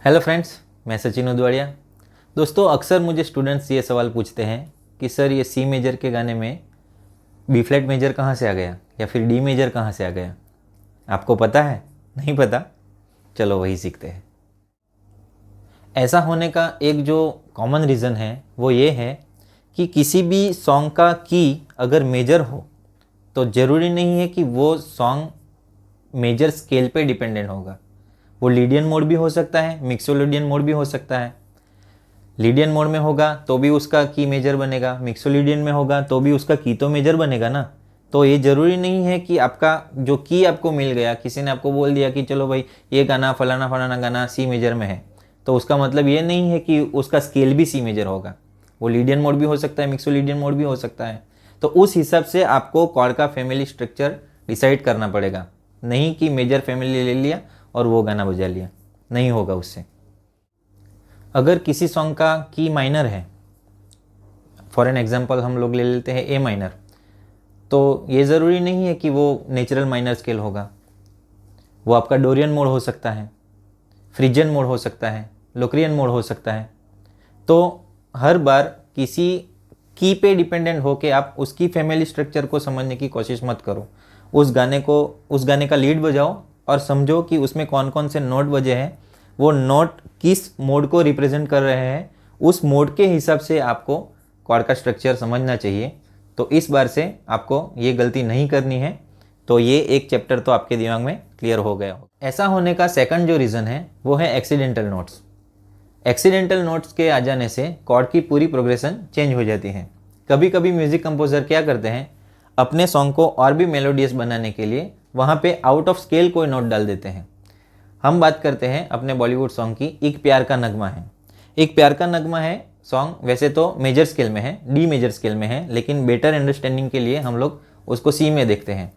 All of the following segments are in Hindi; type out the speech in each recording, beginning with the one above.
हेलो फ्रेंड्स, मैं सचिन उदवाड़िया। दोस्तों, अक्सर मुझे स्टूडेंट्स ये सवाल पूछते हैं कि सर ये सी मेजर के गाने में बी फ्लैट मेजर कहाँ से आ गया या फिर डी मेजर कहाँ से आ गया। आपको पता है? नहीं पता? चलो वही सीखते हैं। ऐसा होने का एक जो कॉमन रीज़न है वो ये है कि किसी भी सॉन्ग का की अगर मेजर हो तो ज़रूरी नहीं है कि वो सॉन्ग मेजर स्केल पे डिपेंडेंट होगा। वो लीडियन मोड भी हो सकता है, मिक्सोलिडियन मोड भी हो सकता है। लीडियन मोड में होगा तो भी उसका की मेजर बनेगा, मिक्सोलिडियन में होगा तो भी उसका की तो मेजर बनेगा ना। तो ये ज़रूरी नहीं है कि आपका जो की आपको मिल गया, किसी ने आपको बोल दिया कि चलो भाई ये गाना फलाना फलाना गाना सी मेजर में है, तो उसका मतलब ये नहीं है कि उसका स्केल भी सी मेजर होगा। वो लीडियन मोड भी हो सकता है, मिक्सोलिडियन मोड भी हो सकता है। तो उस हिसाब से आपको कॉर्ड का फैमिली स्ट्रक्चर डिसाइड करना पड़ेगा, नहीं कि मेजर फैमिली ले लिया और वो गाना बजा लिया, नहीं होगा उससे। अगर किसी सॉन्ग का की माइनर है, फॉर एन एग्जांपल हम लोग ले लेते हैं ए माइनर, तो ये ज़रूरी नहीं है कि वो नेचुरल माइनर स्केल होगा। वो आपका डोरियन मोड हो सकता है, फ्रिजियन मोड हो सकता है, लोक्रियन मोड हो सकता है। तो हर बार किसी की पे डिपेंडेंट होके आप उसकी फैमिली स्ट्रक्चर को समझने की कोशिश मत करो। उस गाने का लीड बजाओ और समझो कि उसमें कौन कौन से नोट बजे हैं, वो नोट किस मोड को रिप्रेजेंट कर रहे हैं, उस मोड के हिसाब से आपको कॉर्ड का स्ट्रक्चर समझना चाहिए। तो इस बार से आपको ये गलती नहीं करनी है। तो ये एक चैप्टर तो आपके दिमाग में क्लियर हो गया हो। ऐसा होने का सेकंड जो रीज़न है वो है एक्सीडेंटल नोट्स। एक्सीडेंटल नोट्स के आ जाने से कॉर्ड की पूरी प्रोग्रेशन चेंज हो जाती है। कभी कभी म्यूज़िक कंपोजर क्या करते हैं, अपने सॉन्ग को और भी मेलोडियस बनाने के लिए वहाँ पे आउट ऑफ स्केल कोई नोट डाल देते हैं। हम बात करते हैं अपने बॉलीवुड सॉन्ग की एक प्यार का नगमा है। एक प्यार का नगमा है सॉन्ग, वैसे तो मेजर स्केल में है, डी मेजर स्केल में है, लेकिन बेटर अंडरस्टैंडिंग के लिए हम लोग उसको सी में देखते हैं।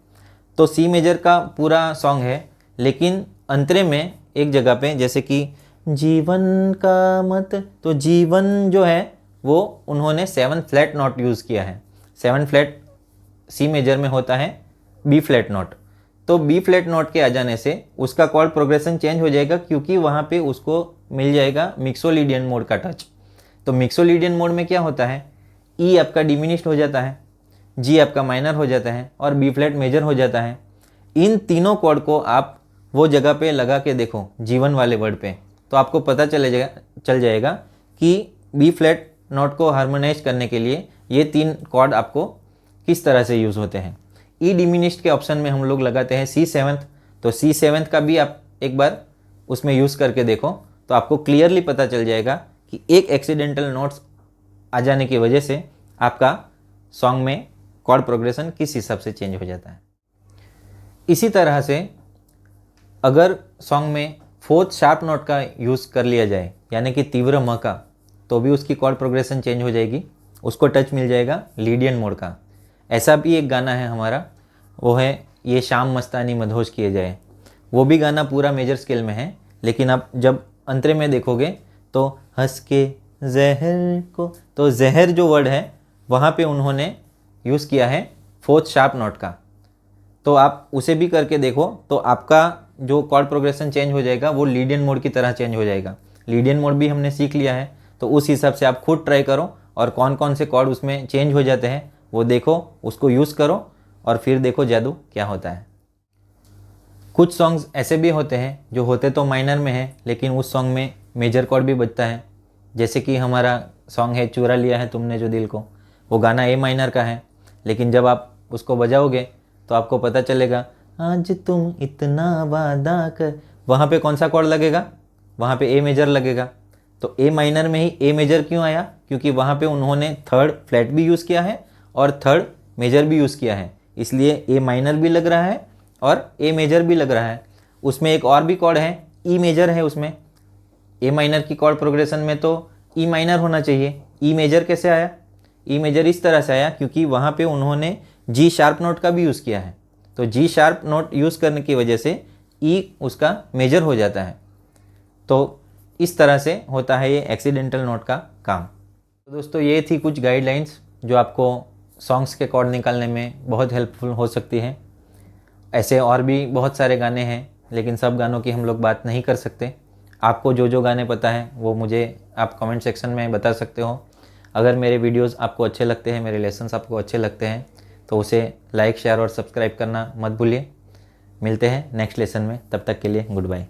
तो सी मेजर का पूरा सॉन्ग है, लेकिन अंतरे में एक जगह पे जैसे कि जीवन का मत, तो जीवन जो है वो उन्होंने 7 फ्लैट नोट यूज़ किया है। 7 फ्लैट सी मेजर में होता है बी फ्लैट नोट। तो बी फ्लैट नोट के आ जाने से उसका कॉर्ड प्रोग्रेशन चेंज हो जाएगा, क्योंकि वहाँ पे उसको मिल जाएगा मिक्सोलिडियन मोड का टच। तो मिक्सोलिडियन मोड में क्या होता है, ई आपका डिमिनिश्ड हो जाता है, जी आपका माइनर हो जाता है और बी फ्लैट मेजर हो जाता है। इन तीनों कॉर्ड को आप वो जगह पे लगा के देखो जीवन वाले वर्ड पे, तो आपको पता चल जाएगा कि बी फ्लैट नोट को हार्मोनाइज करने के लिए ये 3 कॉर्ड आपको किस तरह से यूज़ होते हैं। ई डिमिनिश्ड के ऑप्शन में हम लोग लगाते हैं सी सेवन्थ। तो सी सेवन्थ का भी आप एक बार उसमें यूज़ करके देखो, तो आपको क्लियरली पता चल जाएगा कि एक एक्सीडेंटल नोट्स आ जाने की वजह से आपका सॉन्ग में कॉर्ड प्रोग्रेशन किस हिसाब से चेंज हो जाता है। इसी तरह से अगर सॉन्ग में फोर्थ शार्प नोट का यूज़ कर लिया जाए, यानी कि तीव्र म का, तो भी उसकी कॉर्ड प्रोग्रेशन चेंज हो जाएगी, उसको टच मिल जाएगा लीडियन मोड का। ऐसा भी एक गाना है हमारा, वो है ये शाम मस्तानी मदहोश किए जाए। वो भी गाना पूरा मेजर स्केल में है, लेकिन आप जब अंतरे में देखोगे तो हंस के जहर को, तो जहर जो वर्ड है वहाँ पे उन्होंने यूज़ किया है फोर्थ शार्प नोट का। तो आप उसे भी करके देखो, तो आपका जो कॉर्ड प्रोग्रेशन चेंज हो जाएगा वो लीडियन मोड की तरह चेंज हो जाएगा। लीडियन मोड भी हमने सीख लिया है, तो उस हिसाब से आप खुद ट्राई करो और कौन कौन से कॉर्ड उसमें चेंज हो जाते हैं वो देखो, उसको यूज़ करो और फिर देखो जादू क्या होता है। कुछ सॉन्ग्स ऐसे भी होते हैं जो होते तो माइनर में है, लेकिन उस सॉन्ग में मेजर कॉर्ड भी बजता है। जैसे कि हमारा सॉन्ग है चुरा लिया है तुमने जो दिल को, वो गाना ए माइनर का है, लेकिन जब आप उसको बजाओगे तो आपको पता चलेगा आज तुम इतना वादा कर, वहाँ पे कौन सा कॉर्ड लगेगा, वहाँ पे ए मेजर लगेगा। तो ए माइनर में ही ए मेजर क्यों आया, क्योंकि वहाँ पे उन्होंने थर्ड फ्लैट भी यूज़ किया है और थर्ड मेजर भी यूज़ किया है, इसलिए ए माइनर भी लग रहा है और ए मेजर भी लग रहा है। उसमें एक और भी कॉर्ड है, ई मेजर है उसमें। ए माइनर की कॉर्ड प्रोग्रेशन में तो ई माइनर होना चाहिए, ई मेजर कैसे आया? ई मेजर इस तरह से आया क्योंकि वहाँ पे उन्होंने जी शार्प नोट का भी यूज़ किया है। तो जी शार्प नोट यूज़ करने की वजह से ई उसका मेजर हो जाता है। तो इस तरह से होता है ये एक्सीडेंटल नोट का काम। तो दोस्तों, ये थी कुछ गाइडलाइंस जो आपको सॉन्ग्स के कॉर्ड निकालने में बहुत हेल्पफुल हो सकती है। ऐसे और भी बहुत सारे गाने हैं, लेकिन सब गानों की हम लोग बात नहीं कर सकते। आपको जो जो गाने पता हैं वो मुझे आप कमेंट सेक्शन में बता सकते हो। अगर मेरे वीडियोस आपको अच्छे लगते हैं, मेरे लेसन्स आपको अच्छे लगते हैं तो उसे लाइक, शेयर और सब्सक्राइब करना मत भूलिए। मिलते हैं नेक्स्ट लेसन में, तब तक के लिए गुड बाय।